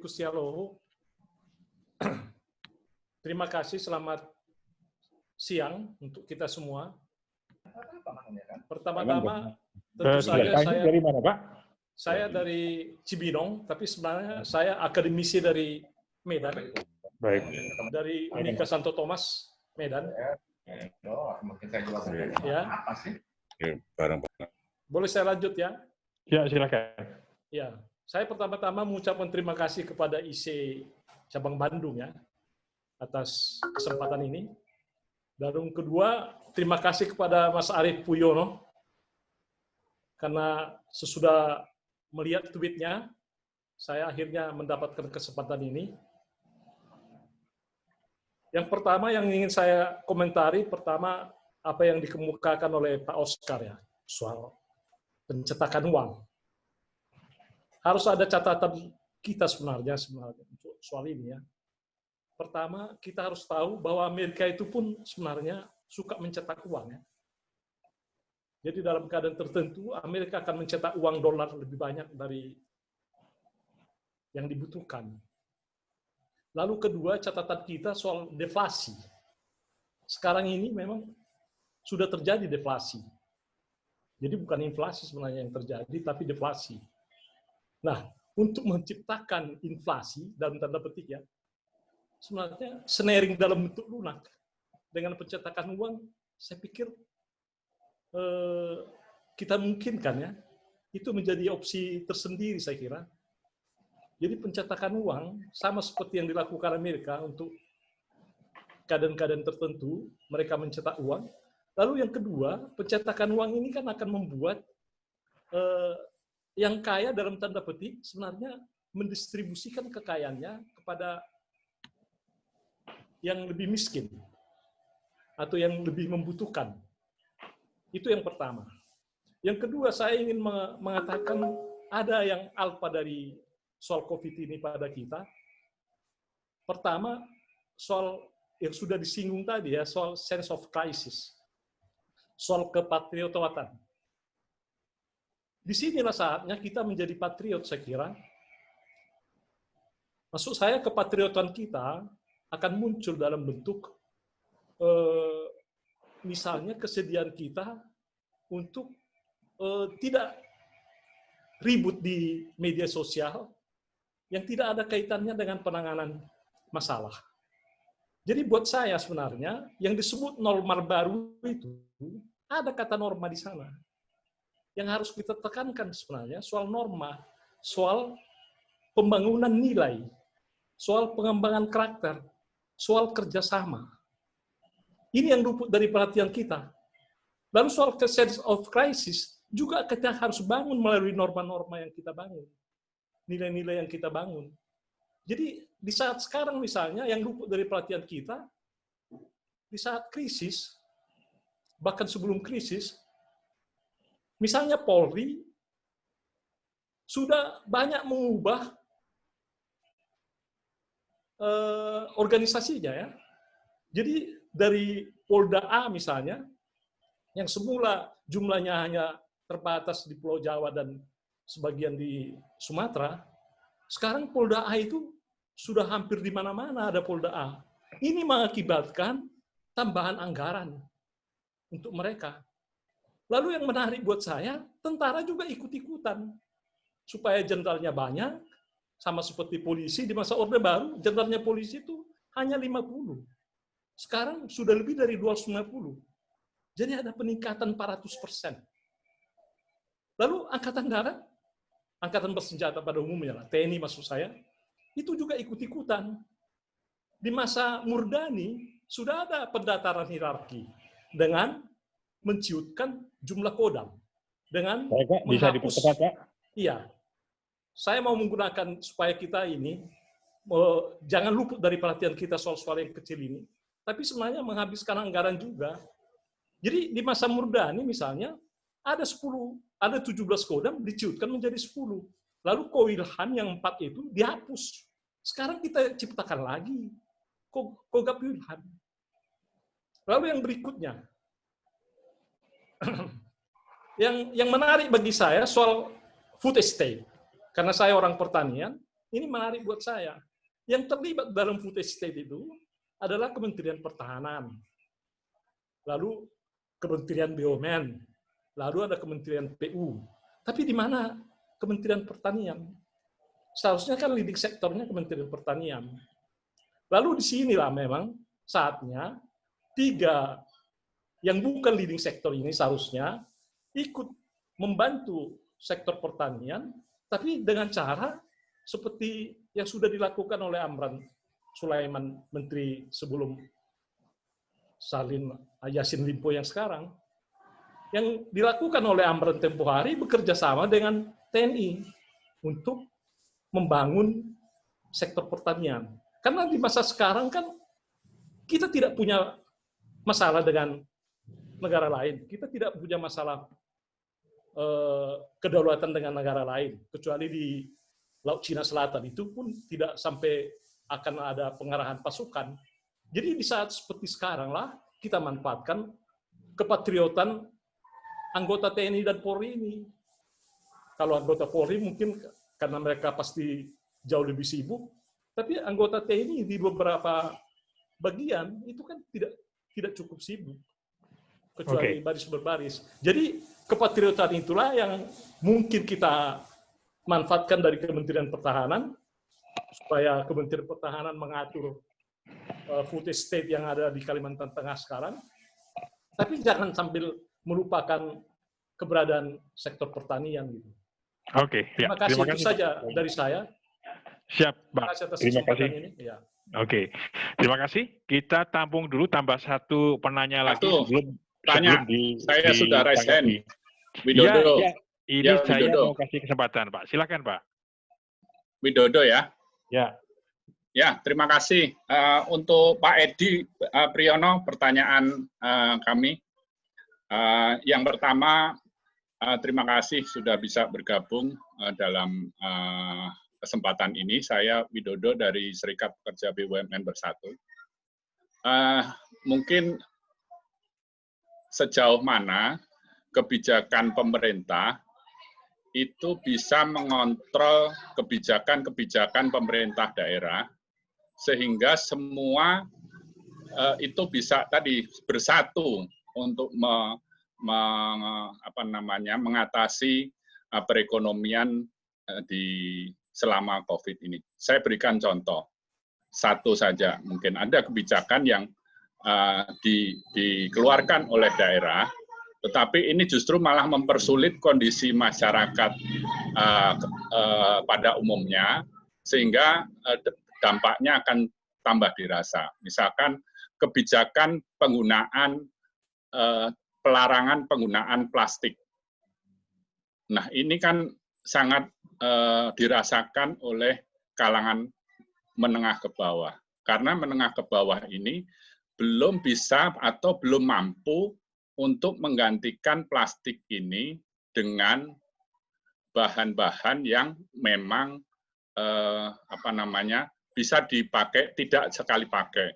Kustialoho. Terima kasih, selamat siang untuk kita semua. Pertama-tama, tentu saja dari mana, Pak? Saya dari Cibinong, tapi sebenarnya saya akademisi dari Medan. Baik. Dari Unika Santo Thomas, Medan. Ya. Boleh saya lanjut ya? Ya, silakan. Ya, saya pertama-tama mengucapkan terima kasih kepada IC Cabang Bandung ya atas kesempatan ini. Dan kedua, terima kasih kepada Mas Arief Puyono karena sesudah melihat tweetnya, saya akhirnya mendapatkan kesempatan ini. Yang pertama yang ingin saya komentari, pertama apa yang dikemukakan oleh Pak Oscar ya, soal pencetakan uang. Harus ada catatan kita sebenarnya untuk soal ini ya. Pertama, kita harus tahu bahwa Amerika itu pun sebenarnya suka mencetak uang ya. Jadi dalam keadaan tertentu, Amerika akan mencetak uang dolar lebih banyak dari yang dibutuhkan. Lalu kedua, catatan kita soal deflasi. Sekarang ini memang sudah terjadi deflasi. Jadi bukan inflasi sebenarnya yang terjadi, tapi deflasi. Nah, untuk menciptakan inflasi, dalam tanda petik ya, sebenarnya snaring dalam bentuk lunak. Dengan pencetakan uang, saya pikir kita mungkinkan ya, itu menjadi opsi tersendiri saya kira. Jadi pencetakan uang sama seperti yang dilakukan Amerika untuk keadaan-keadaan tertentu, mereka mencetak uang. Lalu yang kedua, pencetakan uang ini kan akan membuat yang kaya dalam tanda petik sebenarnya mendistribusikan kekayaannya kepada yang lebih miskin atau yang lebih membutuhkan. Itu yang pertama. Yang kedua, saya ingin mengatakan ada yang alfa dari soal COVID ini pada kita. Pertama, soal yang sudah disinggung tadi ya, soal sense of crisis, soal kepatriotan. Disinilah saatnya kita menjadi patriot, saya kira. Maksud saya kepatriotan kita akan muncul dalam bentuk misalnya kesediaan kita untuk tidak ribut di media sosial yang tidak ada kaitannya dengan penanganan masalah. Jadi buat saya sebenarnya yang disebut normal baru itu ada kata norma di sana. Yang harus kita tekankan sebenarnya soal norma, soal pembangunan nilai, soal pengembangan karakter, soal kerjasama. Ini yang luput dari perhatian kita. Lalu soal sense of crisis juga kita harus bangun melalui norma-norma yang kita bangun. Nilai-nilai yang kita bangun. Jadi di saat sekarang misalnya yang luput dari perhatian kita, di saat krisis, bahkan sebelum krisis, misalnya Polri sudah banyak mengubah organisasinya ya. Jadi dari Polda A misalnya, yang semula jumlahnya hanya terbatas di Pulau Jawa dan sebagian di Sumatera, sekarang Polda A itu sudah hampir di mana-mana ada Polda A. Ini mengakibatkan tambahan anggaran untuk mereka. Lalu yang menarik buat saya, tentara juga ikut-ikutan. Supaya jenderalnya banyak, sama seperti polisi, di masa Orde Baru, jenderalnya polisi itu hanya 50. Sekarang sudah lebih dari 250. Jadi ada peningkatan 400%. Lalu Angkatan Darat, Angkatan Bersenjata pada umumnya, TNI maksud saya, itu juga ikut-ikutan. Di masa Murdani, sudah ada pendataran hierarki dengan menciutkan jumlah kodam. Dengan bisa dipercepat, Pak? Iya. Saya mau menggunakan supaya kita ini, jangan luput dari perhatian kita soal-soal yang kecil ini, tapi sebenarnya menghabiskan anggaran juga. Jadi di masa Murdani misalnya, ada 17 kodam diciutkan menjadi 10. Lalu Kowilhan yang 4 itu dihapus. Sekarang kita ciptakan lagi Kogab Wilhan. Lalu yang berikutnya, yang menarik bagi saya soal food estate. Karena saya orang pertanian, ini menarik buat saya. Yang terlibat dalam food estate itu adalah Kementerian Pertahanan, lalu Kementerian BUMN, lalu ada Kementerian PU. Tapi di mana Kementerian Pertanian? Seharusnya kan leading sektornya Kementerian Pertanian. Lalu di sinilah memang saatnya 3 yang bukan leading sektor ini seharusnya ikut membantu sektor pertanian, tapi dengan cara seperti yang sudah dilakukan oleh Amran Sulaiman, Menteri sebelum Salim Yassin Limpo yang sekarang. Yang dilakukan oleh Amran tempo hari bekerja sama dengan TNI untuk membangun sektor pertanian. Karena di masa sekarang kan kita tidak punya masalah dengan negara lain. Kita tidak punya masalah kedaulatan dengan negara lain. Kecuali di Laut Cina Selatan itu pun tidak sampai akan ada pengarahan pasukan. Jadi di saat seperti sekarang lah kita manfaatkan kepatriotan anggota TNI dan Polri ini. Kalau anggota Polri mungkin karena mereka pasti jauh lebih sibuk, tapi anggota TNI di beberapa bagian itu kan tidak cukup sibuk, kecuali baris berbaris. Jadi kepatriotan itulah yang mungkin kita manfaatkan dari Kementerian Pertahanan, supaya Kementerian Pertahanan mengatur food estate yang ada di Kalimantan Tengah sekarang, tapi jangan sambil melupakan keberadaan sektor pertanian gitu. Oke, Terima kasih, itu saja dari saya. Siap, Pak. Terima kasih. Ini. Ya. Oke, terima kasih. Kita tampung dulu, tambah satu penanya lagi sebelum saya sudah raise hand. Widodo. Ya, ini ya, saya Widodo. Mau kasih kesempatan, Pak. Silakan, Pak. Widodo ya. Ya. Ya, terima kasih. Untuk Pak Edi Priyono, pertanyaan kami. Yang pertama, terima kasih sudah bisa bergabung dalam kesempatan ini. Saya Widodo dari Serikat Pekerja BUMN Bersatu. Mungkin sejauh mana kebijakan pemerintah itu bisa mengontrol kebijakan-kebijakan pemerintah daerah, sehingga semua itu bisa tadi bersatu untuk mengatasi perekonomian selama COVID ini. Saya berikan contoh satu saja, mungkin ada kebijakan yang dikeluarkan oleh daerah, tetapi ini justru malah mempersulit kondisi masyarakat pada umumnya, sehingga dampaknya akan tambah dirasa. Misalkan kebijakan pelarangan penggunaan plastik. Nah, ini kan sangat dirasakan oleh kalangan menengah ke bawah. Karena menengah ke bawah ini belum bisa atau belum mampu untuk menggantikan plastik ini dengan bahan-bahan yang memang bisa dipakai, tidak sekali pakai.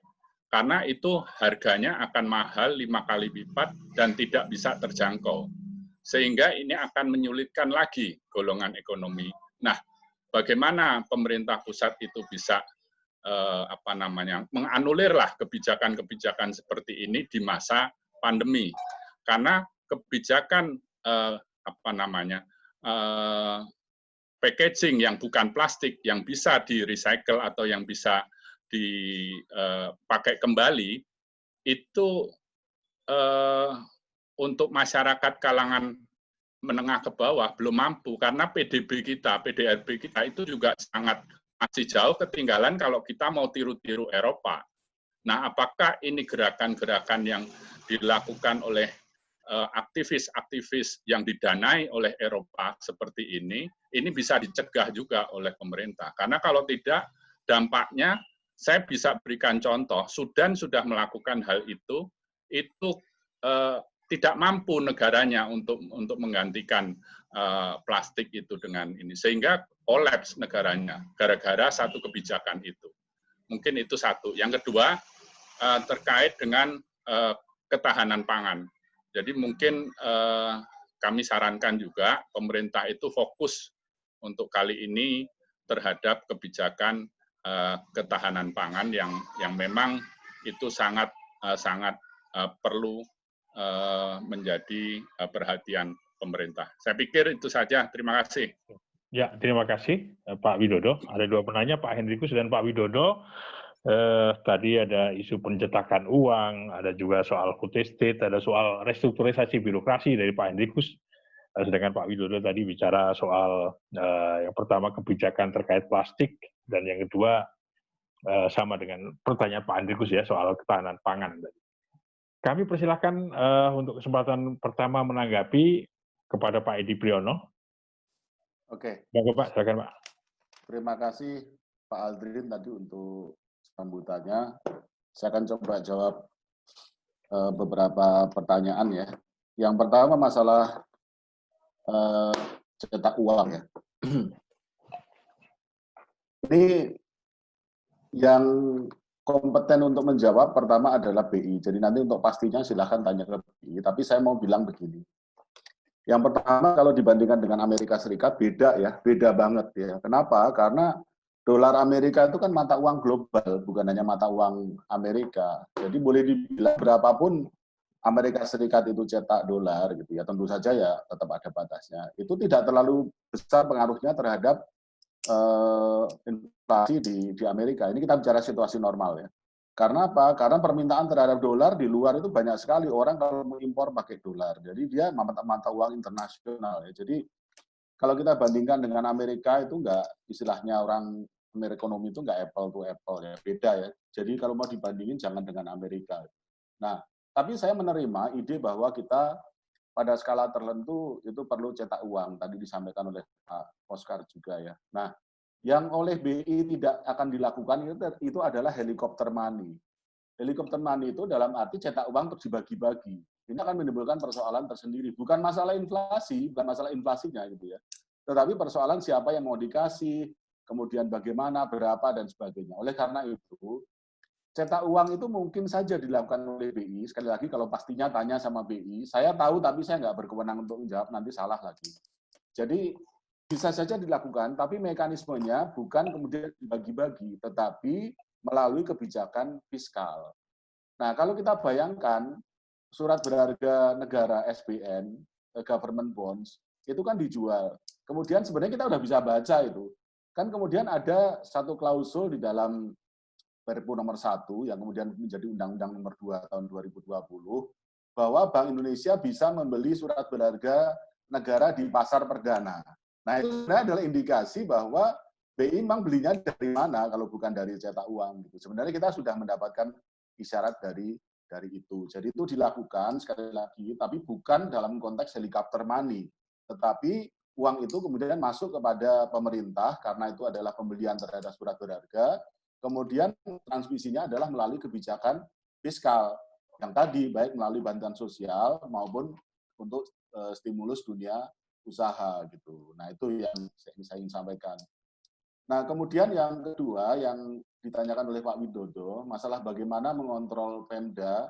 Karena itu harganya akan mahal 5 kali lipat dan tidak bisa terjangkau. Sehingga ini akan menyulitkan lagi golongan ekonomi. Nah, bagaimana pemerintah pusat itu bisa menganulirlah kebijakan-kebijakan seperti ini di masa pandemi. Karena kebijakan packaging yang bukan plastik, yang bisa di-recycle atau yang bisa dipakai kembali, itu untuk masyarakat kalangan menengah ke bawah belum mampu, karena PDRB kita itu juga sangat masih jauh ketinggalan kalau kita mau tiru-tiru Eropa. Nah, apakah ini gerakan-gerakan yang dilakukan oleh aktivis-aktivis yang didanai oleh Eropa seperti ini bisa dicegah juga oleh pemerintah. Karena kalau tidak, dampaknya, saya bisa berikan contoh, Sudan sudah melakukan hal itu tidak mampu negaranya untuk menggantikan plastik itu dengan ini. Sehingga kolaps negaranya, gara-gara satu kebijakan itu. Mungkin itu satu. Yang kedua, terkait dengan ketahanan pangan. Jadi mungkin kami sarankan juga pemerintah itu fokus untuk kali ini terhadap kebijakan ketahanan pangan yang memang itu sangat perlu menjadi perhatian pemerintah. Saya pikir itu saja. Terima kasih. Ya, terima kasih Pak Widodo. Ada dua penanya, Pak Hendrikus dan Pak Widodo. Tadi ada isu pencetakan uang, ada juga soal food estate, ada soal restrukturisasi birokrasi dari Pak Hendrikus. Sedangkan Pak Widodo tadi bicara soal yang pertama kebijakan terkait plastik, dan yang kedua sama dengan pertanyaan Pak Hendrikus ya soal ketahanan pangan. Kami persilahkan untuk kesempatan pertama menanggapi kepada Pak Edi Priyono. Oke. Baik, Pak, silakan Pak. Terima kasih Pak Aldrin tadi untuk sambutannya. Saya akan coba jawab beberapa pertanyaan ya. Yang pertama masalah cetak uang ya. Ini yang kompeten untuk menjawab pertama adalah BI. Jadi nanti untuk pastinya silahkan tanya ke BI. Tapi saya mau bilang begini. Yang pertama kalau dibandingkan dengan Amerika Serikat beda ya, beda banget ya. Kenapa? Karena dolar Amerika itu kan mata uang global, bukan hanya mata uang Amerika. Jadi boleh dibilang berapapun Amerika Serikat itu cetak dolar gitu ya, tentu saja ya tetap ada batasnya. Itu tidak terlalu besar pengaruhnya terhadap inflasi di Amerika. Ini kita bicara situasi normal ya. Karena apa? Karena permintaan terhadap dolar di luar itu banyak sekali orang kalau mengimpor pakai dolar. Jadi dia mata uang internasional ya. Jadi kalau kita bandingkan dengan Amerika itu enggak, istilahnya orang ekonomi itu enggak apple to apple ya, beda ya. Jadi kalau mau dibandingin jangan dengan Amerika. Nah, tapi saya menerima ide bahwa kita pada skala tertentu itu perlu cetak uang. Tadi disampaikan oleh Pak Oscar juga ya. Nah, yang oleh BI tidak akan dilakukan itu adalah helikopter money. Helikopter money itu dalam arti cetak uang terus dibagi-bagi. Ini akan menimbulkan persoalan tersendiri. Bukan masalah inflasi, bukan masalah inflasinya gitu ya. Tetapi persoalan siapa yang mau dikasih, kemudian bagaimana, berapa, dan sebagainya. Oleh karena itu, cetak uang itu mungkin saja dilakukan oleh BI. Sekali lagi kalau pastinya tanya sama BI, saya tahu tapi saya nggak berkewenang untuk menjawab, nanti salah lagi. Jadi bisa saja dilakukan, tapi mekanismenya bukan kemudian dibagi-bagi, tetapi melalui kebijakan fiskal. Nah, kalau kita bayangkan surat berharga negara SBN, government bonds, itu kan dijual. Kemudian sebenarnya kita udah bisa baca itu. Kan kemudian ada satu klausul di dalam Perpu nomor 1 yang kemudian menjadi Undang-Undang nomor 2 tahun 2020, bahwa Bank Indonesia bisa membeli surat berharga negara di pasar perdana. Nah, itu sebenarnya adalah indikasi bahwa BI memang belinya dari mana kalau bukan dari cetak uang. Gitu. Sebenarnya kita sudah mendapatkan isyarat dari itu. Jadi itu dilakukan sekali lagi, tapi bukan dalam konteks helikopter money. Tetapi uang itu kemudian masuk kepada pemerintah karena itu adalah pembelian terhadap surat berharga. Kemudian transmisinya adalah melalui kebijakan fiskal yang tadi baik melalui bantuan sosial maupun untuk stimulus dunia usaha gitu. Nah, itu yang saya ingin sampaikan. Nah, kemudian yang kedua yang ditanyakan oleh Pak Widodo, masalah bagaimana mengontrol Pemda.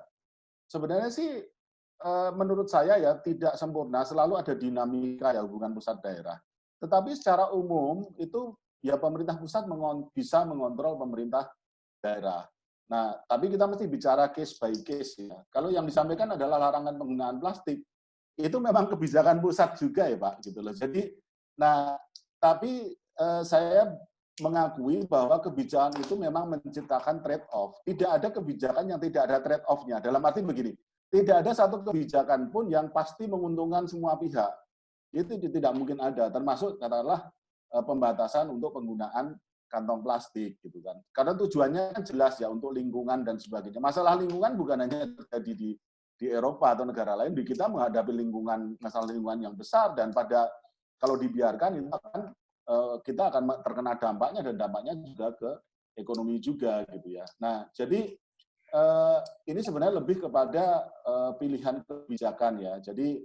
Sebenarnya sih menurut saya ya tidak sempurna, selalu ada dinamika ya hubungan pusat daerah. Tetapi secara umum itu ya pemerintah pusat bisa mengontrol pemerintah daerah. Nah, tapi kita mesti bicara case by case ya. Kalau yang disampaikan adalah larangan penggunaan plastik, itu memang kebijakan pusat juga ya Pak gitu loh. Jadi nah tapi saya mengakui bahwa kebijakan itu memang menciptakan trade off. Tidak ada kebijakan yang tidak ada trade off-nya. Dalam arti begini, tidak ada satu kebijakan pun yang pasti menguntungkan semua pihak. Itu tidak mungkin ada, termasuk katakanlah pembatasan untuk penggunaan kantong plastik gitu kan. Karena tujuannya kan jelas ya untuk lingkungan dan sebagainya. Masalah lingkungan bukan hanya terjadi di Eropa atau negara lain, di kita menghadapi masalah lingkungan yang besar dan kalau dibiarkan itu kita akan terkena dampaknya dan dampaknya juga ke ekonomi juga gitu ya. Nah, jadi ini sebenarnya lebih kepada pilihan kebijakan ya. Jadi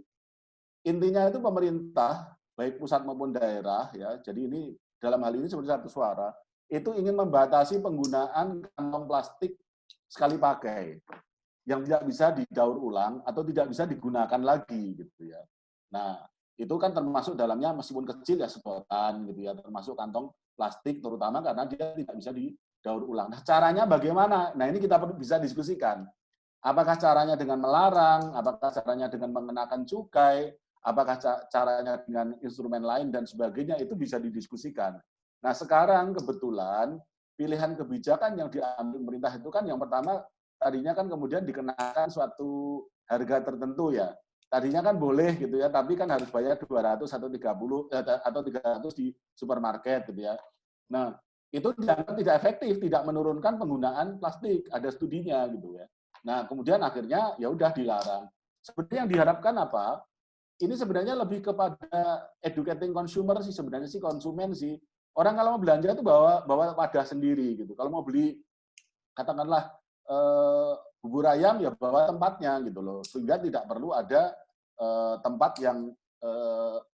intinya itu pemerintah baik pusat maupun daerah ya. Jadi ini dalam hal ini seperti satu suara itu ingin membatasi penggunaan kantong plastik sekali pakai yang tidak bisa didaur ulang atau tidak bisa digunakan lagi gitu ya. Nah, itu kan termasuk dalamnya meskipun kecil ya sedotan gitu ya, termasuk kantong plastik, terutama karena dia tidak bisa didaur ulang. Nah, caranya bagaimana? Nah, ini kita bisa diskusikan. Apakah caranya dengan melarang? Apakah caranya dengan mengenakan cukai? Apakah caranya dengan instrumen lain dan sebagainya? Itu bisa didiskusikan. Nah, sekarang kebetulan pilihan kebijakan yang diambil pemerintah itu kan yang pertama tadinya kan kemudian dikenakan suatu harga tertentu ya. Tadinya kan boleh gitu ya, tapi kan harus bayar 200 atau 30 atau 300 di supermarket gitu ya. Nah, itu dianggap tidak efektif, tidak menurunkan penggunaan plastik, ada studinya gitu ya. Nah, kemudian akhirnya ya udah dilarang. Sebenarnya yang diharapkan apa? Ini sebenarnya lebih kepada educating consumer sih, sebenarnya sih konsumen sih. Orang kalau mau belanja itu bawa wadah sendiri gitu. Kalau mau beli katakanlah bubur ayam ya bawa tempatnya gitu loh, sehingga tidak perlu ada tempat yang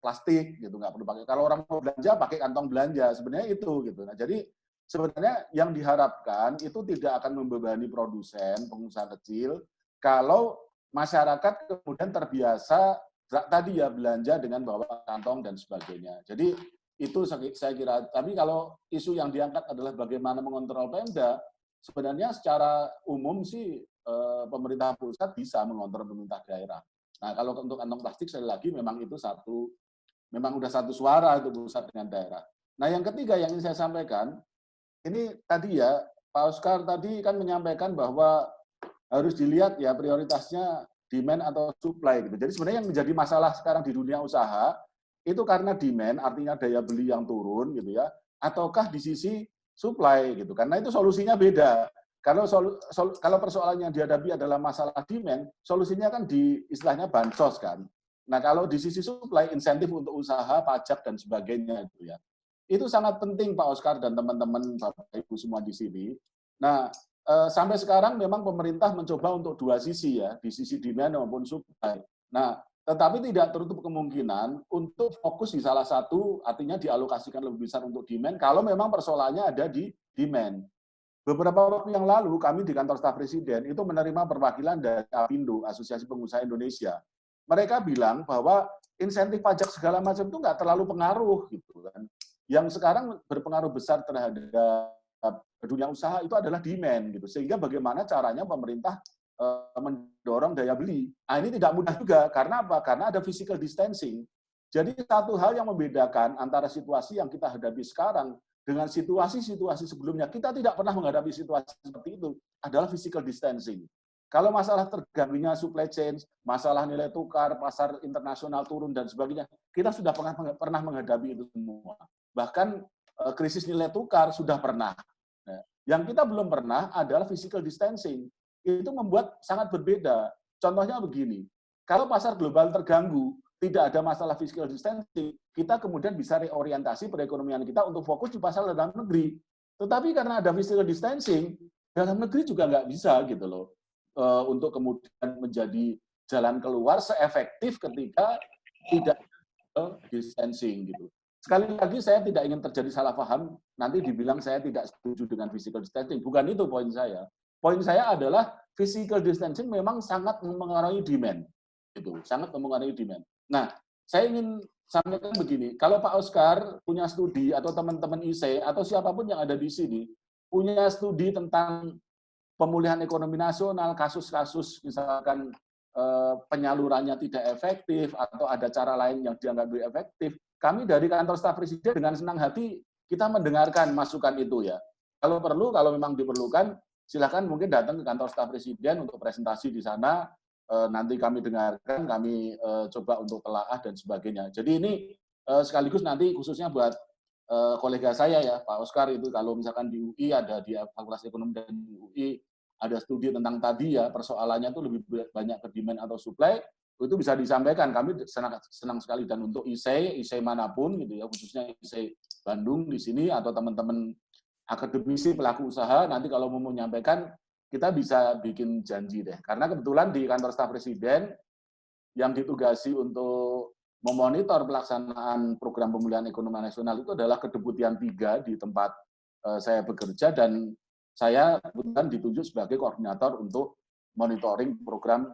plastik gitu, nggak perlu pakai. Kalau orang mau belanja pakai kantong belanja, sebenarnya itu gitu. Nah, jadi sebenarnya yang diharapkan itu tidak akan membebani produsen, pengusaha kecil, kalau masyarakat kemudian terbiasa tadi ya belanja dengan bawa kantong dan sebagainya. Jadi itu saya kira. Tapi kalau isu yang diangkat adalah bagaimana mengontrol Pemda, sebenarnya secara umum sih pemerintah pusat bisa mengontrol pemerintah daerah. Nah, kalau untuk kantong plastik sekali lagi memang itu memang udah satu suara itu pusat dengan daerah. Nah, yang ketiga yang ingin saya sampaikan, ini tadi ya Pak Oscar tadi kan menyampaikan bahwa harus dilihat ya prioritasnya demand atau supply gitu. Jadi sebenarnya yang menjadi masalah sekarang di dunia usaha itu karena demand, artinya daya beli yang turun gitu ya, ataukah di sisi supply gitu. Karena itu solusinya beda. Kalau persoalan yang dihadapi adalah masalah demand, solusinya kan di istilahnya bansos kan. Nah, kalau di sisi supply, insentif untuk usaha, pajak dan sebagainya itu ya. Itu sangat penting Pak Oscar dan teman-teman Bapak Ibu semua di sini. Nah, sampai sekarang memang pemerintah mencoba untuk dua sisi ya, di sisi demand maupun supply. Nah, tetapi tidak tertutup kemungkinan untuk fokus di salah satu, artinya dialokasikan lebih besar untuk demand, kalau memang persoalannya ada di demand. Beberapa waktu yang lalu, kami di kantor staf presiden itu menerima perwakilan dari APindo, Asosiasi Pengusaha Indonesia. Mereka bilang bahwa insentif pajak segala macam itu nggak terlalu pengaruh gitu kan. Yang sekarang berpengaruh besar terhadap dunia usaha itu adalah demand gitu. Sehingga bagaimana caranya pemerintah mendorong daya beli. Nah, ini tidak mudah juga karena apa? Karena ada physical distancing. Jadi satu hal yang membedakan antara situasi yang kita hadapi sekarang dengan situasi-situasi sebelumnya, kita tidak pernah menghadapi situasi seperti itu, adalah physical distancing. Kalau masalah terganggunya supply chain, masalah nilai tukar, pasar internasional turun, dan sebagainya, kita sudah pernah menghadapi itu semua. Bahkan krisis nilai tukar sudah pernah. Yang kita belum pernah adalah physical distancing. Itu membuat sangat berbeda. Contohnya begini, kalau pasar global terganggu, tidak ada masalah physical distancing, kita kemudian bisa reorientasi perekonomian kita untuk fokus di pasar dalam negeri. Tetapi karena ada physical distancing, dalam negeri juga nggak bisa gitu loh, untuk kemudian menjadi jalan keluar seefektif ketika tidak distancing gitu. Sekali lagi saya tidak ingin terjadi salah paham, nanti dibilang saya tidak setuju dengan physical distancing. Bukan itu poin saya. Poin saya adalah physical distancing memang sangat mempengaruhi demand. Gitu, sangat mempengaruhi demand. Nah, saya ingin sampaikan begini, kalau Pak Oscar punya studi atau teman-teman IC atau siapapun yang ada di sini punya studi tentang pemulihan ekonomi nasional, kasus-kasus misalkan penyalurannya tidak efektif atau ada cara lain yang dianggap lebih efektif, kami dari kantor staf presiden dengan senang hati kita mendengarkan masukan itu ya. Kalau perlu, kalau memang diperlukan, silakan mungkin datang ke kantor staf presiden untuk presentasi di sana. Nanti kami dengarkan, kami coba untuk telaah dan sebagainya. Jadi ini sekaligus nanti khususnya buat kolega saya ya, Pak Oscar itu kalau misalkan di UI ada di Fakultas Ekonomi dan di UI ada studi tentang tadi ya persoalannya itu lebih banyak ke demand atau supply, itu bisa disampaikan. Kami senang sekali dan untuk IC manapun gitu ya, khususnya IC Bandung di sini atau teman-teman akademisi pelaku usaha nanti kalau mau menyampaikan kita bisa bikin janji deh. Karena kebetulan di kantor staf presiden yang ditugasi untuk memonitor pelaksanaan program pemulihan ekonomi nasional itu adalah kedeputian 3 di tempat saya bekerja dan saya kebetulan ditunjuk sebagai koordinator untuk monitoring program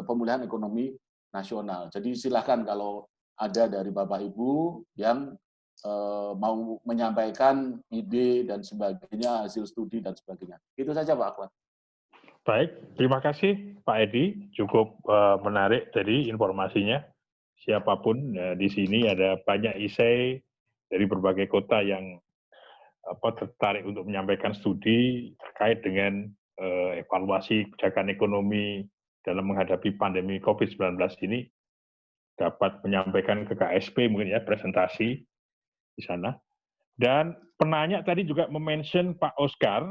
pemulihan ekonomi nasional. Jadi silakan kalau ada dari Bapak Ibu yang mau menyampaikan ide dan sebagainya, hasil studi dan sebagainya. Itu saja Pak Akbar. Baik, terima kasih Pak Edi. Cukup menarik tadi informasinya. Siapapun di sini ada banyak isai dari berbagai kota yang tertarik untuk menyampaikan studi terkait dengan evaluasi kebijakan ekonomi dalam menghadapi pandemi COVID-19 ini, dapat menyampaikan ke KSP mungkin ya presentasi di sana. Dan penanya tadi juga memention Pak Oscar,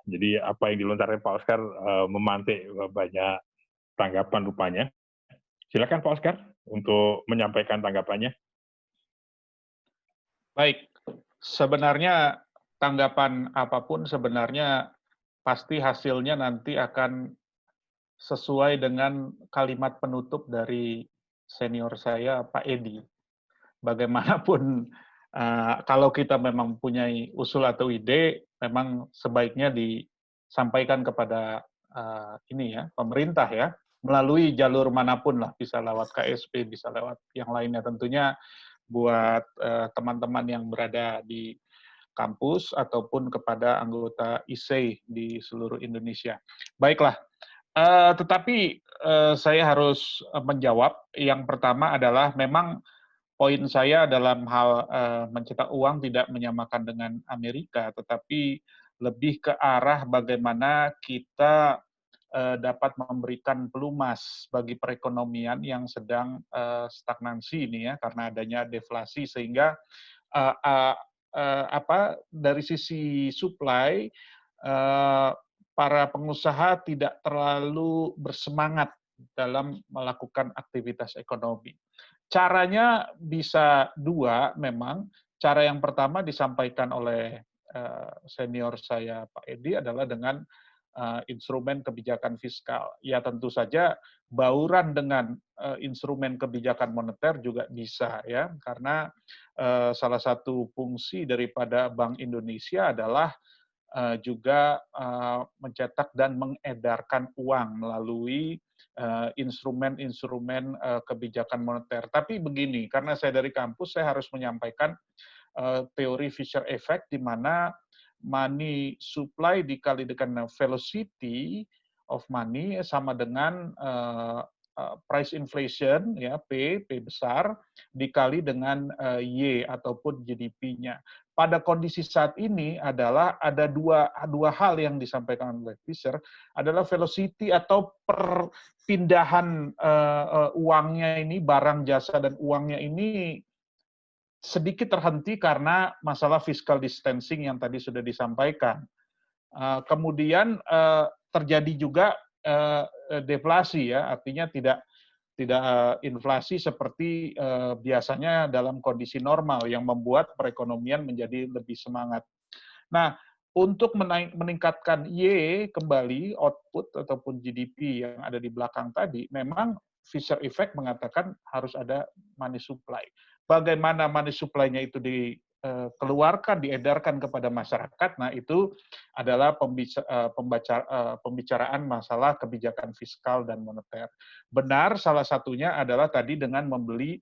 jadi apa yang dilontarkan Pak Oscar memantik banyak tanggapan rupanya. Silakan Pak Oscar untuk menyampaikan tanggapannya. Baik, sebenarnya tanggapan apapun sebenarnya pasti hasilnya nanti akan sesuai dengan kalimat penutup dari senior saya, Pak Edi. Bagaimanapun, kalau kita memang mempunyai usul atau ide, memang sebaiknya disampaikan kepada pemerintah ya, melalui jalur manapun lah, bisa lewat KSP, bisa lewat yang lainnya. Tentunya buat teman-teman yang berada di kampus ataupun kepada anggota ISEI di seluruh Indonesia. Baiklah, tetapi saya harus menjawab. Yang pertama adalah memang poin saya dalam hal mencetak uang tidak menyamakan dengan Amerika, tetapi lebih ke arah bagaimana kita dapat memberikan pelumas bagi perekonomian yang sedang stagnansi ini ya, karena adanya deflasi, sehingga dari sisi supply para pengusaha tidak terlalu bersemangat dalam melakukan aktivitas ekonomi. Caranya bisa dua memang. Cara yang pertama disampaikan oleh senior saya Pak Edi adalah dengan instrumen kebijakan fiskal. Ya tentu saja bauran dengan instrumen kebijakan moneter juga bisa ya, karena salah satu fungsi daripada Bank Indonesia adalah juga mencetak dan mengedarkan uang melalui instrumen-instrumen kebijakan moneter. Tapi begini, karena saya dari kampus, saya harus menyampaikan teori Fisher Effect, di mana money supply dikali dengan velocity of money sama dengan price inflation, ya P besar, dikali dengan Y ataupun GDP-nya. Pada kondisi saat ini adalah ada dua hal yang disampaikan oleh Fisher, adalah velocity atau perpindahan uangnya ini, barang, jasa, dan uangnya ini sedikit terhenti karena masalah fiscal distancing yang tadi sudah disampaikan. Kemudian terjadi juga deflasi ya, artinya tidak inflasi seperti biasanya dalam kondisi normal yang membuat perekonomian menjadi lebih semangat. Nah, untuk meningkatkan Y kembali, output ataupun GDP yang ada di belakang tadi, memang Fisher Effect mengatakan harus ada money supply. Bagaimana money supply-nya itu dikeluarkan, diedarkan kepada masyarakat, nah itu adalah pembicaraan masalah kebijakan fiskal dan moneter. Benar, salah satunya adalah tadi dengan membeli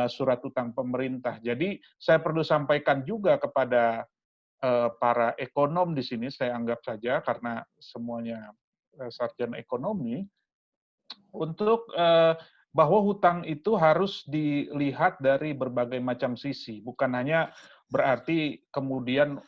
surat utang pemerintah. Jadi saya perlu sampaikan juga kepada para ekonom di sini, saya anggap saja karena semuanya sarjana ekonomi, untuk bahwa hutang itu harus dilihat dari berbagai macam sisi, bukan hanya berarti kemudian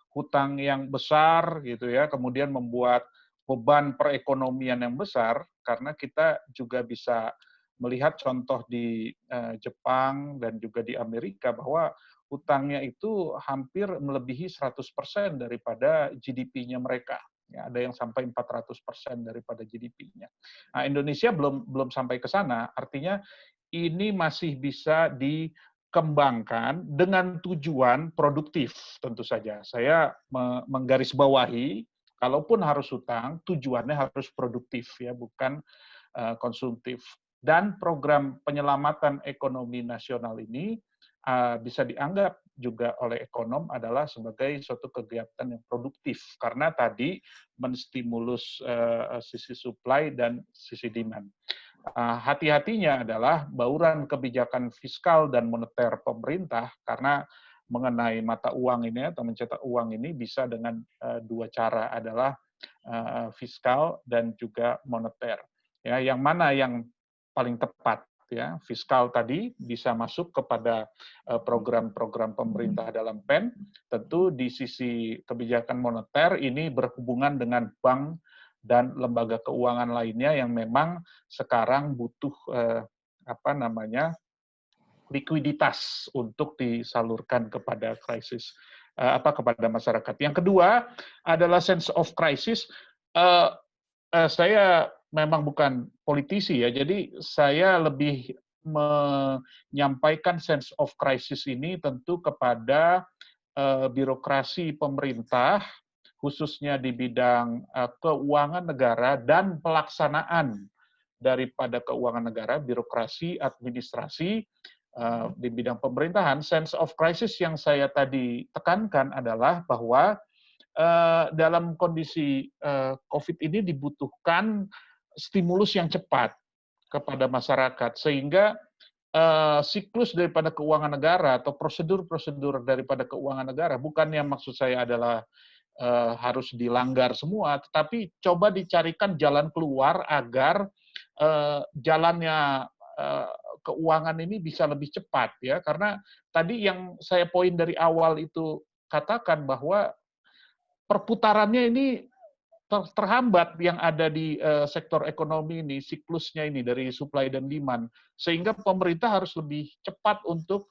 hutang yang besar gitu ya, kemudian membuat beban perekonomian yang besar, karena kita juga bisa melihat contoh di Jepang dan juga di Amerika bahwa hutangnya itu hampir melebihi 100% daripada GDP-nya mereka. Ya, ada yang sampai 400% daripada GDP-nya. Nah, Indonesia belum sampai ke sana, artinya ini masih bisa dikembangkan dengan tujuan produktif tentu saja. Saya menggarisbawahi, kalaupun harus hutang, tujuannya harus produktif ya, bukan konsumtif. Dan program penyelamatan ekonomi nasional ini bisa dianggap juga oleh ekonom adalah sebagai suatu kegiatan yang produktif, karena tadi menstimulus sisi supply dan sisi demand. hati-hatinya adalah bauran kebijakan fiskal dan moneter pemerintah, karena mengenai mata uang ini atau mencetak uang ini bisa dengan dua cara, adalah fiskal dan juga moneter. Ya, yang mana yang paling tepat? Ya, fiskal tadi bisa masuk kepada program-program pemerintah dalam PEN. Tentu di sisi kebijakan moneter ini berhubungan dengan bank dan lembaga keuangan lainnya yang memang sekarang butuh likuiditas untuk disalurkan kepada krisis kepada masyarakat. Yang kedua adalah sense of crisis. Saya memang bukan politisi ya, jadi saya lebih menyampaikan sense of crisis ini tentu kepada birokrasi pemerintah, khususnya di bidang keuangan negara dan pelaksanaan daripada keuangan negara, birokrasi, administrasi di bidang pemerintahan. Sense of crisis yang saya tadi tekankan adalah bahwa dalam kondisi COVID ini dibutuhkan stimulus yang cepat kepada masyarakat, sehingga siklus daripada keuangan negara atau prosedur-prosedur daripada keuangan negara, bukannya maksud saya adalah harus dilanggar semua, tetapi coba dicarikan jalan keluar agar jalannya keuangan ini bisa lebih cepat, ya. Karena tadi yang saya poin dari awal itu katakan bahwa perputarannya ini terhambat yang ada di sektor ekonomi ini, siklusnya ini dari supply dan demand, sehingga pemerintah harus lebih cepat untuk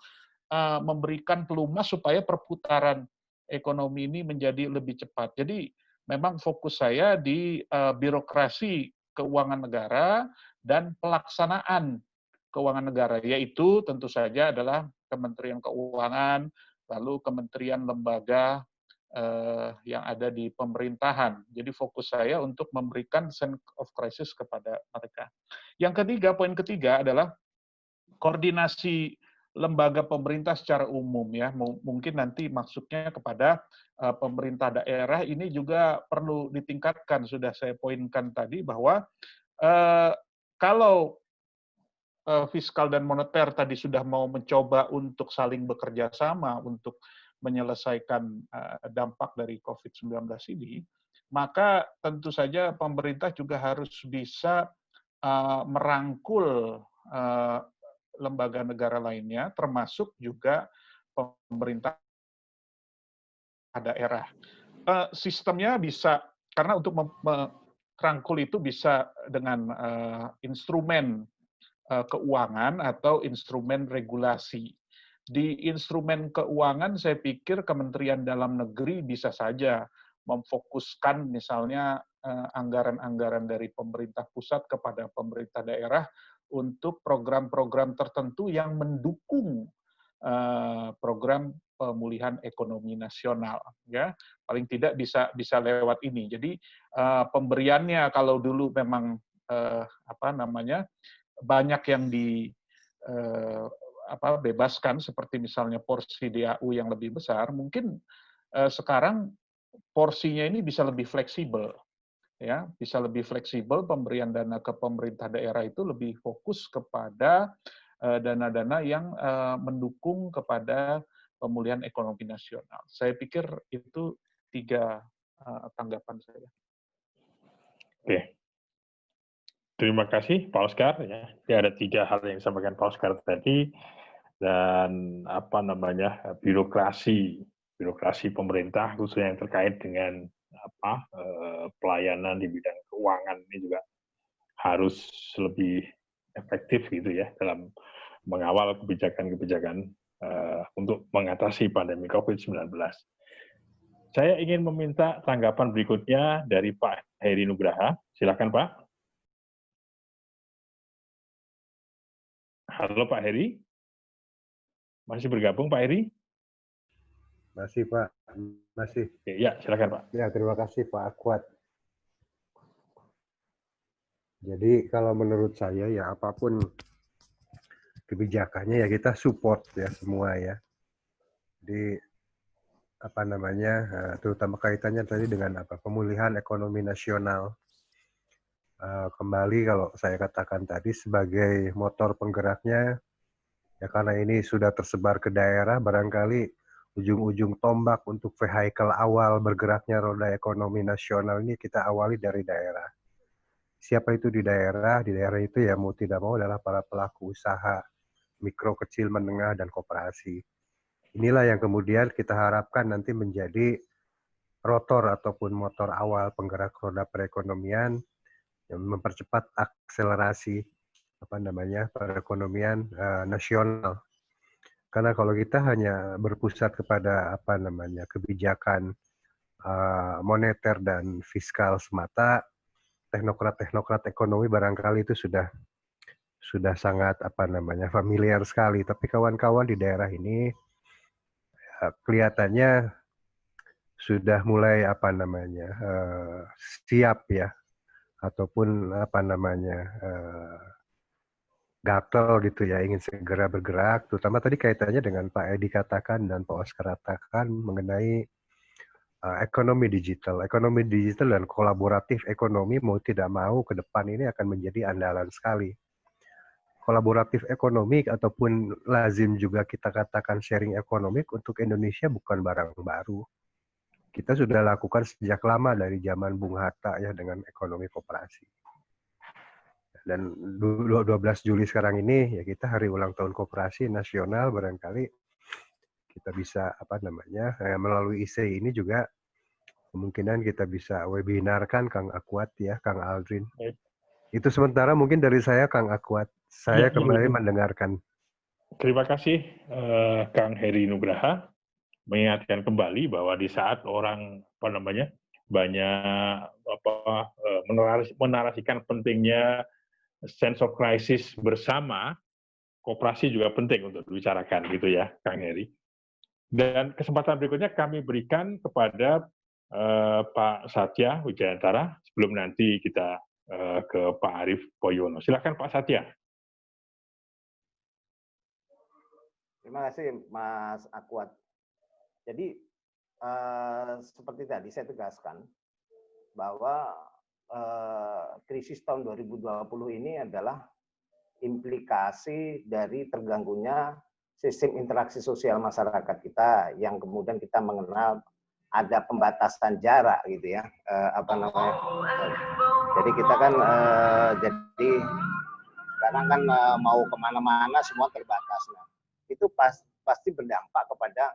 memberikan pelumas supaya perputaran ekonomi ini menjadi lebih cepat. Jadi memang fokus saya di birokrasi keuangan negara dan pelaksanaan keuangan negara, yaitu tentu saja adalah Kementerian Keuangan, lalu kementerian lembaga yang ada di pemerintahan. Jadi fokus saya untuk memberikan sense of crisis kepada mereka. Yang ketiga, poin ketiga adalah koordinasi lembaga pemerintah secara umum, ya. Mungkin nanti maksudnya kepada pemerintah daerah, ini juga perlu ditingkatkan. Sudah saya poinkan tadi bahwa kalau fiskal dan moneter tadi sudah mau mencoba untuk saling bekerja sama untuk menyelesaikan dampak dari COVID-19 ini, maka tentu saja pemerintah juga harus bisa merangkul lembaga negara lainnya, termasuk juga pemerintah daerah. Sistemnya bisa, karena untuk merangkul itu bisa dengan instrumen keuangan atau instrumen regulasi. Di instrumen keuangan, saya pikir Kementerian Dalam Negeri bisa saja memfokuskan misalnya anggaran-anggaran dari pemerintah pusat kepada pemerintah daerah untuk program-program tertentu yang mendukung program pemulihan ekonomi nasional, ya. Paling tidak bisa lewat ini. Jadi pemberiannya kalau dulu memang banyak yang bebaskan, seperti misalnya porsi DAU yang lebih besar, mungkin sekarang porsinya ini bisa lebih fleksibel, ya, bisa lebih fleksibel. Pemberian dana ke pemerintah daerah itu lebih fokus kepada dana-dana yang mendukung kepada pemulihan ekonomi nasional. Saya pikir itu 3 tanggapan saya. Oke. Terima kasih Pak Oscar. Ya, ada 3 hal yang disampaikan Pak Oscar tadi, dan birokrasi pemerintah khususnya yang terkait dengan pelayanan di bidang keuangan ini juga harus lebih efektif gitu ya dalam mengawal kebijakan-kebijakan untuk mengatasi pandemi COVID-19. Saya ingin meminta tanggapan berikutnya dari Pak Heri Nugraha. Silakan Pak. Halo Pak Heri, masih bergabung Pak Heri? Masih Pak, masih. Ya, silakan Pak. Ya, terima kasih Pak Akwat. Jadi kalau menurut saya ya apapun kebijakannya ya kita support ya semua ya. Jadi terutama kaitannya tadi dengan pemulihan ekonomi nasional. Kembali kalau saya katakan tadi sebagai motor penggeraknya, ya karena ini sudah tersebar ke daerah, barangkali ujung-ujung tombak untuk vehicle awal bergeraknya roda ekonomi nasional ini kita awali dari daerah. Siapa itu di daerah? Di daerah itu ya mau tidak mau adalah para pelaku usaha, mikro, kecil, menengah, dan koperasi. Inilah yang kemudian kita harapkan nanti menjadi rotor ataupun motor awal penggerak roda perekonomian yang mempercepat akselerasi perekonomian nasional. Karena kalau kita hanya berpusat kepada kebijakan moneter dan fiskal semata, teknokrat ekonomi barangkali itu sudah sangat familiar sekali. Tapi kawan-kawan di daerah ini kelihatannya sudah mulai siap ya, ataupun gatel gitu ya, ingin segera bergerak, terutama tadi kaitannya dengan Pak Edi katakan dan Pak Oscar katakan mengenai ekonomi digital dan kolaboratif ekonomi mau tidak mau ke depan ini akan menjadi andalan sekali. Kolaboratif ekonomi ataupun lazim juga kita katakan sharing ekonomi untuk Indonesia bukan barang baru. Kita sudah lakukan sejak lama dari zaman Bung Hatta ya dengan ekonomi koperasi. Dan 12 Juli sekarang ini ya kita hari ulang tahun koperasi nasional, barangkali kita bisa melalui IC ini juga kemungkinan kita bisa webinarkan Kang Akwat ya, Kang Aldrin. Itu sementara mungkin dari saya Kang Akwat. Saya kembali mendengarkan. Terima kasih Kang Heri Nugraha mengingatkan kembali bahwa di saat orang banyak menarasikan pentingnya sense of crisis bersama, koperasi juga penting untuk dibicarakan gitu ya, Kang Heri. Dan kesempatan berikutnya kami berikan kepada Pak Satya Wijayantara sebelum nanti kita ke Pak Arief Poyono. Silakan Pak Satya. Terima kasih Mas Akwat. Jadi seperti tadi saya tegaskan bahwa krisis tahun 2020 ini adalah implikasi dari terganggunya sistem interaksi sosial masyarakat kita yang kemudian kita mengenal ada pembatasan jarak gitu ya, jadi kita kan jadi sekarang kan mau kemana-mana semua terbatas. Nah, itu pasti berdampak kepada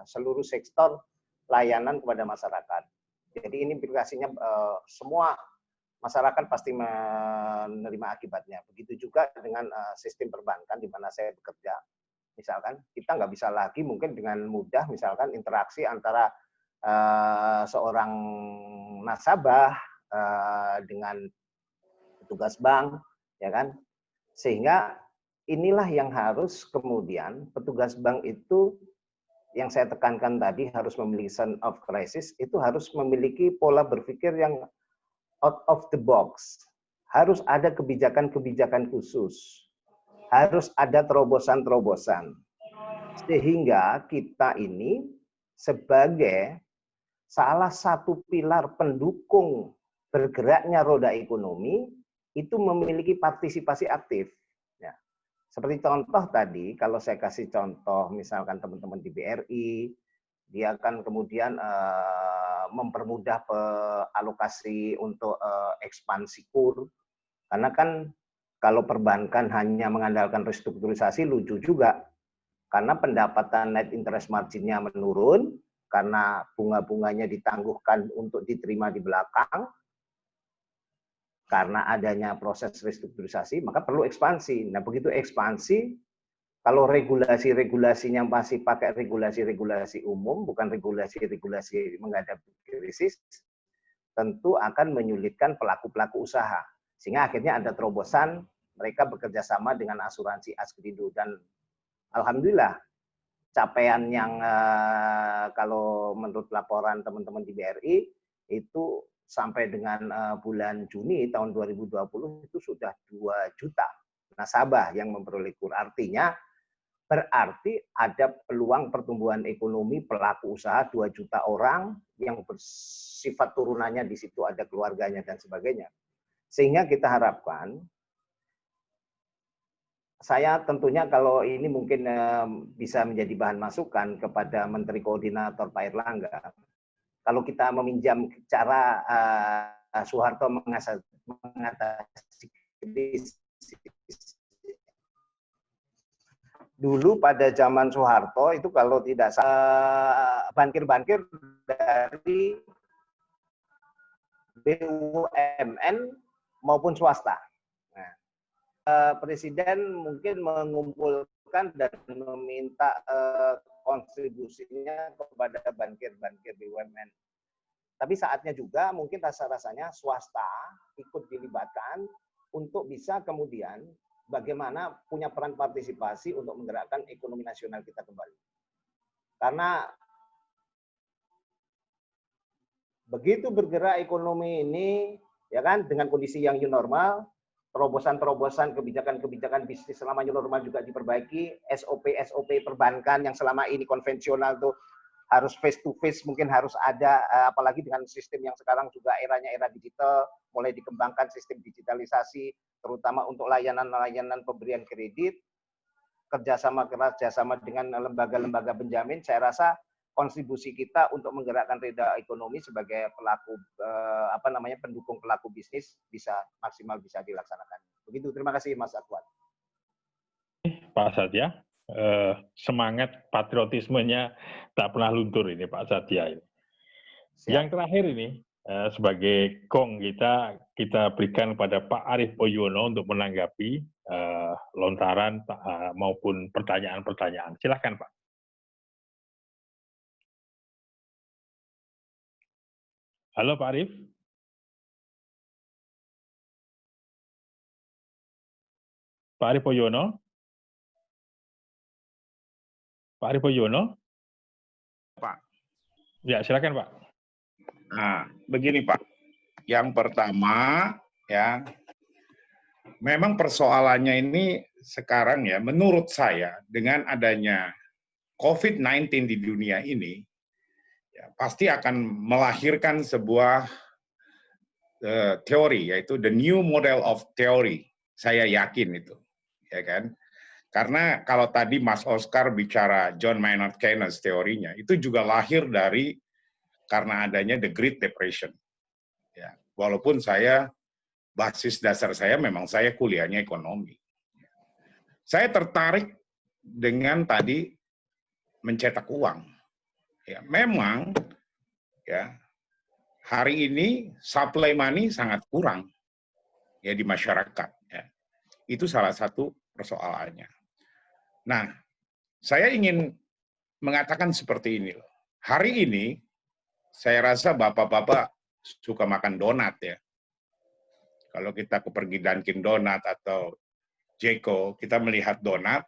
seluruh sektor layanan kepada masyarakat. Jadi ini implikasinya semua masyarakat pasti menerima akibatnya. Begitu juga dengan sistem perbankan di mana saya bekerja. Misalkan kita nggak bisa lagi mungkin dengan mudah misalkan interaksi antara seorang nasabah dengan petugas bank, ya kan? Sehingga inilah yang harus kemudian petugas bank itu yang saya tekankan tadi harus memiliki sense of crisis, itu harus memiliki pola berpikir yang out of the box. Harus ada kebijakan-kebijakan khusus. Harus ada terobosan-terobosan. Sehingga kita ini sebagai salah satu pilar pendukung bergeraknya roda ekonomi itu memiliki partisipasi aktif. Ya. Seperti contoh tadi, kalau saya kasih contoh misalkan teman-teman di BRI, dia akan kemudian mempermudah alokasi untuk ekspansi KUR. Karena kan kalau perbankan hanya mengandalkan restrukturisasi lucu juga. Karena pendapatan net interest margin-nya menurun, karena bunga-bunganya ditangguhkan untuk diterima di belakang, karena adanya proses restrukturisasi, maka perlu ekspansi. Nah, begitu ekspansi, kalau regulasi-regulasinya masih pakai regulasi-regulasi umum, bukan regulasi-regulasi menghadapi krisis, tentu akan menyulitkan pelaku-pelaku usaha. Sehingga akhirnya ada terobosan, mereka bekerja sama dengan asuransi Askrindo. Dan alhamdulillah, capaian yang kalau menurut laporan teman-teman di BRI, itu sampai dengan bulan Juni tahun 2020 itu sudah 2 juta nasabah yang memperoleh KUR. Artinya berarti ada peluang pertumbuhan ekonomi pelaku usaha 2 juta orang yang bersifat turunannya di situ ada keluarganya dan sebagainya. Sehingga kita harapkan, saya tentunya kalau ini mungkin bisa menjadi bahan masukan kepada Menteri Koordinator Pak Erlangga, kalau kita meminjam cara Soeharto mengatasi krisis. Dulu pada zaman Soeharto itu kalau tidak bankir-bankir dari BUMN maupun swasta. Nah, Presiden mungkin mengumpulkan dan meminta kontribusinya kepada bankir-bankir BUMN. Tapi saatnya juga mungkin rasa-rasanya swasta ikut dilibatkan untuk bisa kemudian bagaimana punya peran partisipasi untuk menggerakkan ekonomi nasional kita kembali. Karena begitu bergerak ekonomi ini, ya kan, dengan kondisi yang new normal, terobosan-terobosan kebijakan-kebijakan bisnis selama new normal juga diperbaiki, SOP perbankan yang selama ini konvensional tuh harus face to face mungkin harus ada, apalagi dengan sistem yang sekarang juga eranya era digital, mulai dikembangkan sistem digitalisasi, terutama untuk layanan-layanan pemberian kredit, kerjasama dengan lembaga-lembaga penjamin. Saya rasa kontribusi kita untuk menggerakkan roda ekonomi sebagai pelaku pendukung pelaku bisnis bisa maksimal bisa dilaksanakan. Begitu, terima kasih Mas Akwat. Pak Satya, semangat patriotismenya tak pernah luntur ini Pak Satya ini. Yang terakhir ini sebagai gong kita berikan pada Pak Arief Poyono untuk menanggapi lontaran maupun pertanyaan-pertanyaan. Silakan Pak. Halo Pak Arief. Pak Arief Poyono. Pak Arief Poyono. Pak. Ya, silakan Pak. Nah, begini Pak. Yang pertama, ya, memang persoalannya ini sekarang ya, menurut saya dengan adanya COVID-19 di dunia ini, ya, pasti akan melahirkan sebuah teori, yaitu the new model of theory. Saya yakin itu, ya kan? Karena kalau tadi Mas Oscar bicara John Maynard Keynes teorinya, itu juga lahir dari karena adanya the Great Depression. Ya, walaupun basis dasar saya memang saya kuliahnya ekonomi. Saya tertarik dengan tadi mencetak uang. Ya, memang ya hari ini supply money sangat kurang ya di masyarakat. Ya. Itu salah satu persoalannya. Nah, saya ingin mengatakan seperti ini. Hari ini saya rasa bapak-bapak suka makan donat ya. Kalau kita pergi Dunkin Donat atau Jeko, kita melihat donat,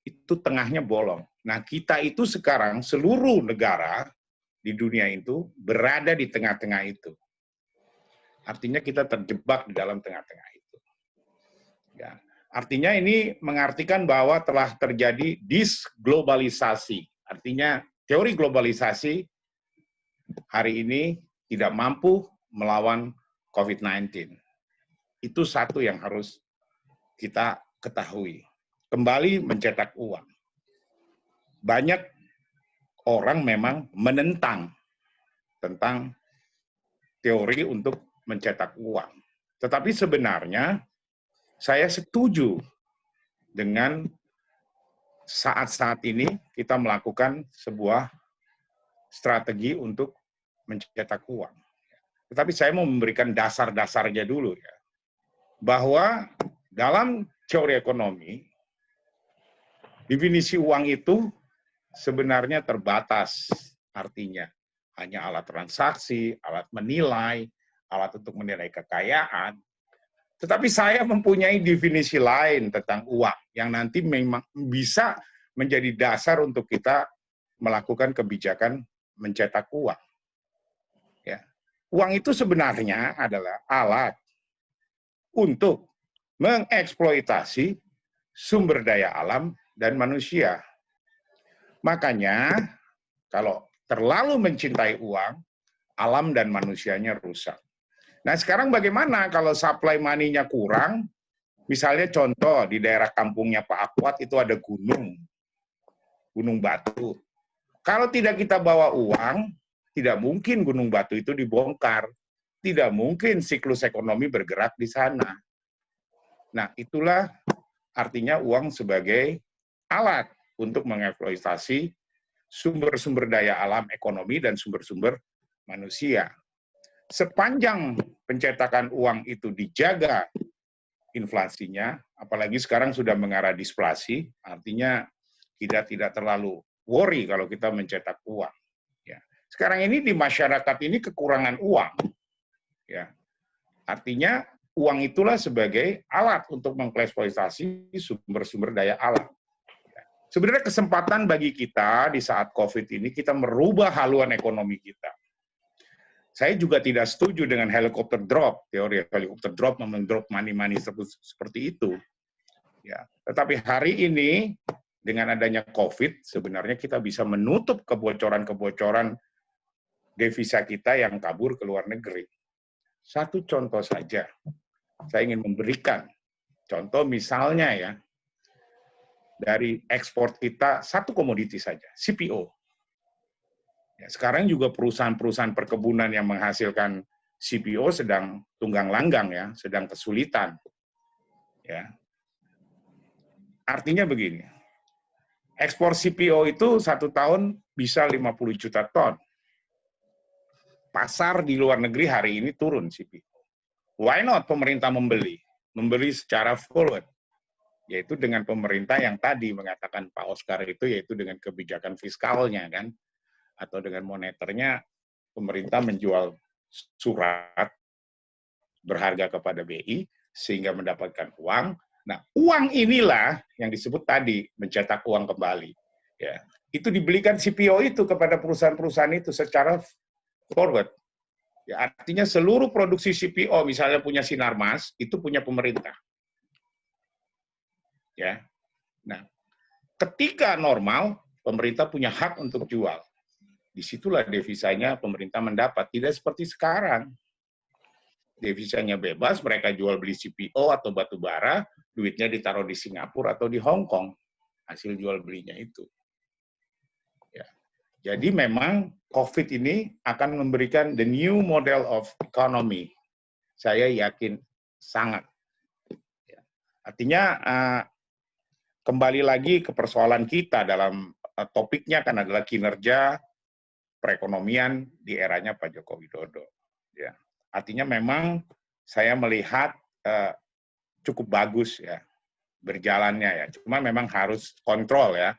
itu tengahnya bolong. Nah, kita itu sekarang seluruh negara di dunia itu berada di tengah-tengah itu. Artinya kita terjebak di dalam tengah-tengah itu. Ya. Artinya ini mengartikan bahwa telah terjadi disglobalisasi. Artinya teori globalisasi hari ini tidak mampu melawan COVID-19. Itu satu yang harus kita ketahui. Kembali mencetak uang. Banyak orang memang menentang tentang teori untuk mencetak uang. Tetapi sebenarnya saya setuju dengan saat-saat ini kita melakukan sebuah strategi untuk mencetak uang. Tetapi saya mau memberikan dasar-dasarnya dulu ya. Bahwa dalam teori ekonomi, definisi uang itu sebenarnya terbatas artinya. Hanya alat transaksi, alat menilai, alat untuk menilai kekayaan. Tetapi saya mempunyai definisi lain tentang uang yang nanti memang bisa menjadi dasar untuk kita melakukan kebijakan mencetak uang. Ya. Uang itu sebenarnya adalah alat untuk mengeksploitasi sumber daya alam dan manusia. Makanya kalau terlalu mencintai uang, alam dan manusianya rusak. Nah, sekarang bagaimana kalau supply money-nya kurang? Misalnya contoh di daerah kampungnya Pak Akwat itu ada gunung batu. Kalau tidak kita bawa uang, tidak mungkin gunung batu itu dibongkar. Tidak mungkin siklus ekonomi bergerak di sana. Nah, itulah artinya uang sebagai alat untuk mengeksploitasi sumber-sumber daya alam ekonomi dan sumber-sumber manusia. Sepanjang pencetakan uang itu dijaga inflasinya, apalagi sekarang sudah mengarah deflasi, artinya kita tidak terlalu worry kalau kita mencetak uang. Ya. Sekarang ini di masyarakat ini kekurangan uang. Ya. Artinya uang itulah sebagai alat untuk mengeksploitasi sumber-sumber daya alam. Ya. Sebenarnya kesempatan bagi kita di saat COVID ini, kita merubah haluan ekonomi kita. Saya juga tidak setuju dengan helikopter drop, teori helikopter drop mendrop money seperti itu. Ya, tetapi hari ini dengan adanya COVID sebenarnya kita bisa menutup kebocoran-kebocoran devisa kita yang kabur ke luar negeri. Satu contoh saja, saya ingin memberikan contoh misalnya ya dari ekspor kita satu komoditi saja, CPO. Ya, sekarang juga perusahaan-perusahaan perkebunan yang menghasilkan CPO sedang tunggang langgang ya, sedang kesulitan. Ya. Artinya begini, ekspor CPO itu 1 tahun bisa 50 juta ton. Pasar di luar negeri hari ini turun CPO. Why not pemerintah membeli? Membeli secara forward. Yaitu dengan pemerintah yang tadi mengatakan Pak Oscar itu, yaitu dengan kebijakan fiskalnya kan. Atau dengan moneternya, pemerintah menjual surat berharga kepada BI sehingga mendapatkan uang. Nah, uang inilah yang disebut tadi mencetak uang kembali. Ya, itu dibelikan CPO itu kepada perusahaan-perusahaan itu secara forward. Ya, artinya seluruh produksi CPO, misalnya punya Sinarmas, itu punya pemerintah. Ya, nah, ketika normal, pemerintah punya hak untuk jual. Disitulah devisanya pemerintah mendapat. Tidak seperti sekarang. Devisanya bebas, mereka jual beli CPO atau batu bara, duitnya ditaruh di Singapura atau di Hong Kong. Hasil jual belinya itu. Ya. Jadi memang COVID ini akan memberikan the new model of economy. Saya yakin sangat. Ya. Artinya kembali lagi ke persoalan kita dalam topiknya kan adalah kinerja perekonomian di eranya Pak Joko Widodo. Ya. Artinya memang saya melihat cukup bagus ya berjalannya ya. Cuma memang harus kontrol ya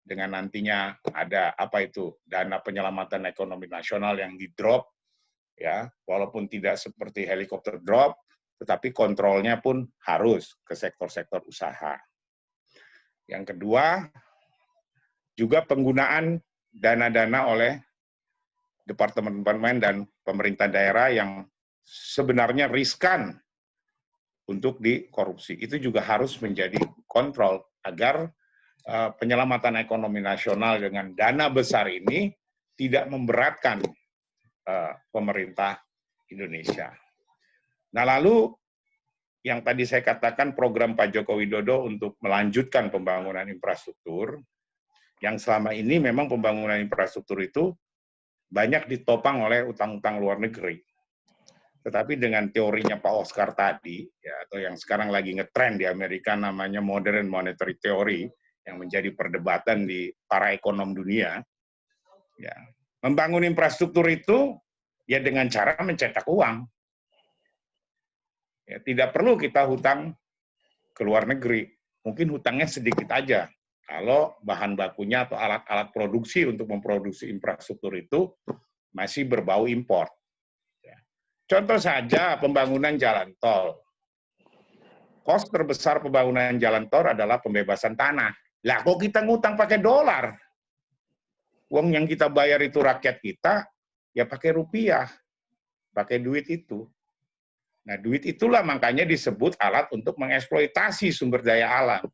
dengan nantinya ada apa itu dana penyelamatan ekonomi nasional yang di drop ya, walaupun tidak seperti helikopter drop, tetapi kontrolnya pun harus ke sektor-sektor usaha. Yang kedua juga penggunaan dana-dana oleh departemen-departemen dan pemerintah daerah yang sebenarnya riskan untuk dikorupsi. Itu juga harus menjadi kontrol agar penyelamatan ekonomi nasional dengan dana besar ini tidak memberatkan pemerintah Indonesia. Nah, lalu yang tadi saya katakan program Pak Joko Widodo untuk melanjutkan pembangunan infrastruktur, yang selama ini memang pembangunan infrastruktur itu banyak ditopang oleh utang-utang luar negeri. Tetapi dengan teorinya Pak Oscar tadi, ya, atau yang sekarang lagi ngetren di Amerika namanya modern monetary theory, yang menjadi perdebatan di para ekonom dunia, ya, membangun infrastruktur itu ya dengan cara mencetak uang. Ya, tidak perlu kita hutang ke luar negeri, mungkin hutangnya sedikit aja. Kalau bahan bakunya atau alat-alat produksi untuk memproduksi infrastruktur itu masih berbau impor. Contoh saja pembangunan jalan tol. Kos terbesar pembangunan jalan tol adalah pembebasan tanah. Lah kok kita ngutang pakai dolar? Uang yang kita bayar itu rakyat kita, ya pakai rupiah, pakai duit itu. Nah, duit itulah makanya disebut alat untuk mengeksploitasi sumber daya alam.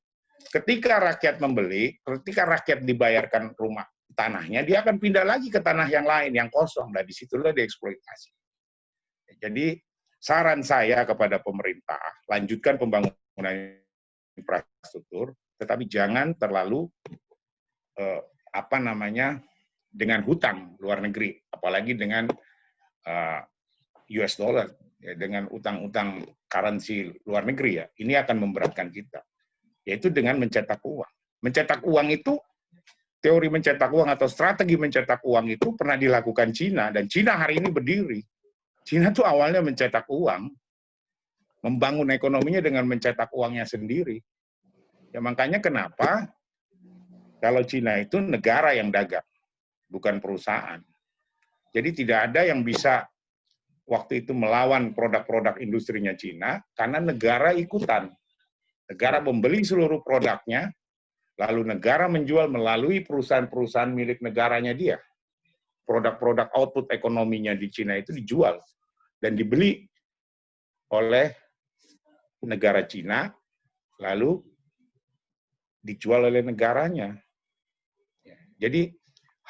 Ketika rakyat membeli, ketika rakyat dibayarkan rumah tanahnya, dia akan pindah lagi ke tanah yang lain, yang kosong. Nah, disitulah dieksploitasi. Jadi, saran saya kepada pemerintah, lanjutkan pembangunan infrastruktur, tetapi jangan terlalu dengan hutang luar negeri, apalagi dengan US dollar, ya, dengan utang-utang currency luar negeri, ya, ini akan memberatkan kita, yaitu dengan mencetak uang. Mencetak uang itu, teori mencetak uang atau strategi mencetak uang itu pernah dilakukan Cina, dan Cina hari ini berdiri. Cina tuh awalnya mencetak uang, membangun ekonominya dengan mencetak uangnya sendiri. Ya makanya kenapa kalau Cina itu negara yang dagang, bukan perusahaan. Jadi tidak ada yang bisa waktu itu melawan produk-produk industrinya Cina, karena negara ikutan. Negara membeli seluruh produknya, lalu negara menjual melalui perusahaan-perusahaan milik negaranya dia. Produk-produk output ekonominya di Cina itu dijual dan dibeli oleh negara Cina, lalu dijual oleh negaranya. Jadi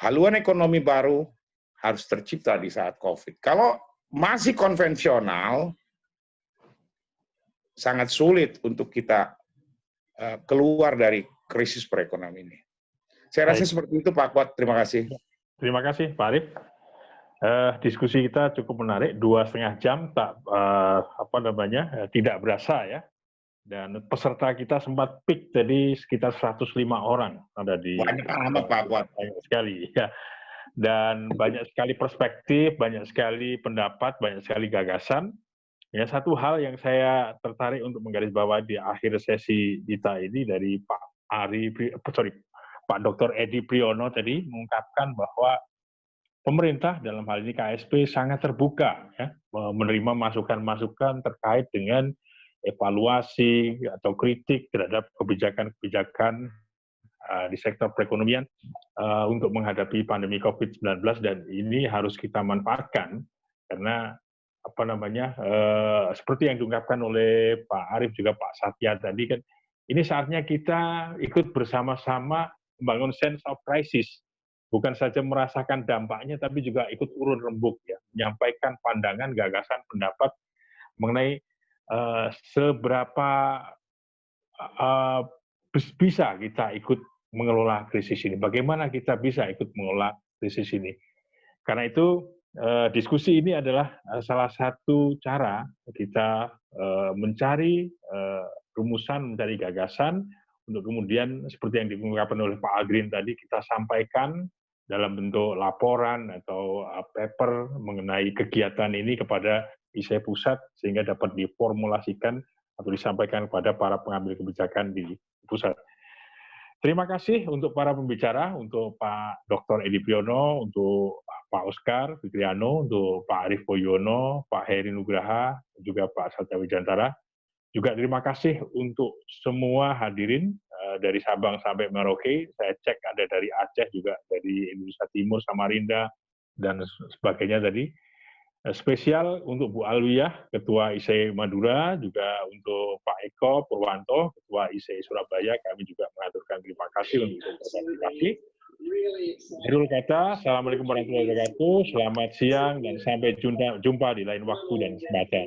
haluan ekonomi baru harus tercipta di saat COVID. Kalau masih konvensional, sangat sulit untuk kita keluar dari krisis perekonomian ini. Saya rasa seperti itu, Pak Kuat. Terima kasih. Terima kasih, Pak Arief. Diskusi kita cukup menarik, 2,5 jam tidak berasa ya. Dan peserta kita sempat peak, jadi sekitar 105 orang ada di. Banyak amat, Pak Kuat. Banyak sekali ya. Dan banyak sekali perspektif, banyak sekali pendapat, banyak sekali gagasan. Ya, satu hal yang saya tertarik untuk menggarisbawahi di akhir sesi kita ini dari Pak Dr. Edi Priyono tadi mengungkapkan bahwa pemerintah dalam hal ini KSP sangat terbuka ya, menerima masukan-masukan terkait dengan evaluasi atau kritik terhadap kebijakan-kebijakan di sektor perekonomian untuk menghadapi pandemi COVID-19, dan ini harus kita manfaatkan karena seperti yang diungkapkan oleh Pak Arief juga Pak Satya tadi kan, ini saatnya kita ikut bersama-sama membangun sense of crisis, bukan saja merasakan dampaknya tapi juga ikut urun rembuk ya, menyampaikan pandangan, gagasan, pendapat mengenai seberapa bisa kita ikut mengelola krisis ini, bagaimana kita bisa ikut mengelola krisis ini. Karena itu diskusi ini adalah salah satu cara kita mencari rumusan, mencari gagasan, untuk kemudian seperti yang diungkapkan oleh Pak Agrin tadi, kita sampaikan dalam bentuk laporan atau paper mengenai kegiatan ini kepada ISE Pusat, sehingga dapat diformulasikan atau disampaikan kepada para pengambil kebijakan di pusat. Terima kasih untuk para pembicara, untuk Pak Dr. Edi Priyono, untuk Pak Oscar Fikriano, untuk Pak Arief Poyono, Pak Heri Nugraha, juga Pak Satya Wijantara. Juga terima kasih untuk semua hadirin dari Sabang sampai Merauke. Saya cek ada dari Aceh, juga dari Indonesia Timur, Samarinda, dan sebagainya tadi. Spesial untuk Bu Alwiyah, Ketua ISE Madura, juga untuk Pak Eko Purwanto, Ketua ISE Surabaya, kami juga mengaturkan terima kasih untuk partisipasi. Akhirul kata, Assalamualaikum warahmatullahi wabarakatuh, selamat siang, dan sampai jumpa di lain waktu dan kesempatan.